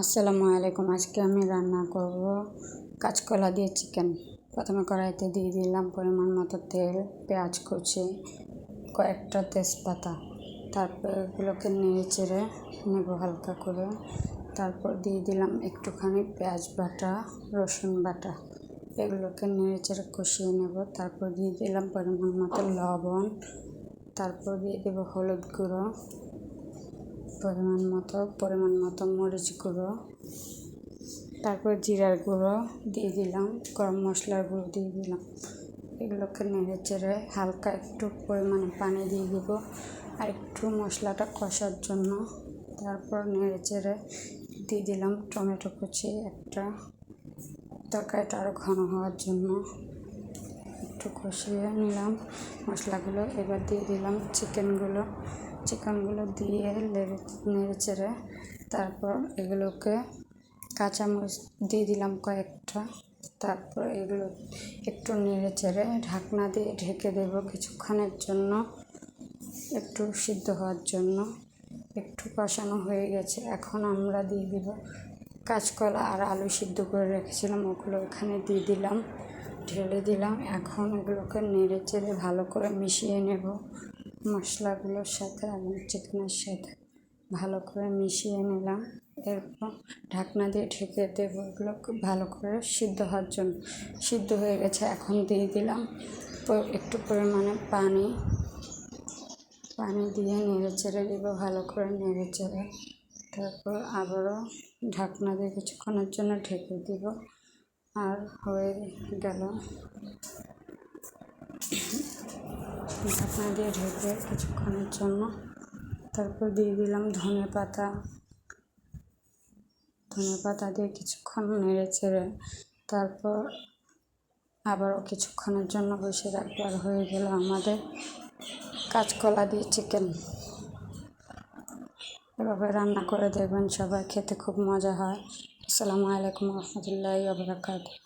আসসালামু আলাইকুম। আজকে আমি রান্না করব কাঁচকলা দিয়ে চিকেন। প্রথমে কড়াইতে দিয়ে দিলাম পরিমাণ মতো তেল, পেঁয়াজ কুচি, কয়েকটা তেজপাতা। তারপর এগুলোকে নেড়ে চেড়ে নেব হালকা করে। তারপর দিয়ে দিলাম একটুখানি পেঁয়াজ বাটা, রসুন বাটা। এগুলোকে নেড়ে চেড়ে কষিয়ে নেব। তারপর দিয়ে দিলাম পরিমাণ মতো লবণ। তারপর দিয়ে দেবো হলুদ গুঁড়ো, পরিমাণ মতো মরিচ গুঁড়ো, তারপর জিরার গুঁড়ো দিয়ে দিলাম, গরম মশলার গুঁড়ো দিয়ে দিলাম। এগুলোকে নেড়ে চেড়ে হালকা একটু পরিমাণে পানি দিয়ে দেব আর একটু মশলাটা কষার জন্য। তারপর নেড়ে চেড়ে দিয়ে দিলাম টমেটো কুচি একটা, তরকারিটা আরও ঘন হওয়ার জন্য একটু কষিয়ে নিলাম মশলাগুলো। এবার দিয়ে দিলাম চিকেনগুলো দিয়ে নেড়ে চেড়ে তারপর এগুলোকে কাঁচামরিচ দিয়ে দিলাম কয়েকটা। তারপর এগুলো একটু নেড়ে চেড়ে ঢাকনা দিয়ে ঢেকে দেব কিছুক্ষণের জন্য, একটু সিদ্ধ হওয়ার জন্য। একটু কষানো হয়ে গেছে, এখন আমরা দিয়ে দিব কাঁচকলা আর আলু সিদ্ধ করে রেখেছিলাম, ওগুলো এখানে দিয়ে দিলাম, ঢেলে দিলাম। এখন এগুলোকে নেড়ে চেড়ে ভালো করে মিশিয়ে নেব মশলাগুলোর সাথে এবং চিকেনের সাথে ভালো করে মিশিয়ে নিলাম। এরপর ঢাকনা দিয়ে ঢেকে দেবো এগুলো ভালো করে সিদ্ধ হওয়ার জন্য। সিদ্ধ হয়ে গেছে, এখন দিয়ে দিলাম একটু পরিমাণে পানি দিয়ে নেড়ে চেড়ে দেবো ভালো করে নেড়ে চেড়ে। তারপর আবারও ঢাকনা দিয়ে কিছুক্ষণের জন্য ঢেকে দেব। আর হয়ে গেল, ঢাকনা দিয়ে ঢেকে কিছুক্ষণের জন্য। তারপর দিয়ে দিলাম ধনে পাতা দিয়ে কিছুক্ষণ নেড়ে চেড়ে তারপর আবারও কিছুক্ষণের জন্য বসে রাখবো। আর হয়ে গেল আমাদের কাঁচকলা দিয়ে চিকেন। এভাবে রান্না করে দেখবেন সবাই, খেতে খুব মজা হয়। আসসালামু আলাইকুম রহমতুল্লাহি ওয়া বারাকাতুহু।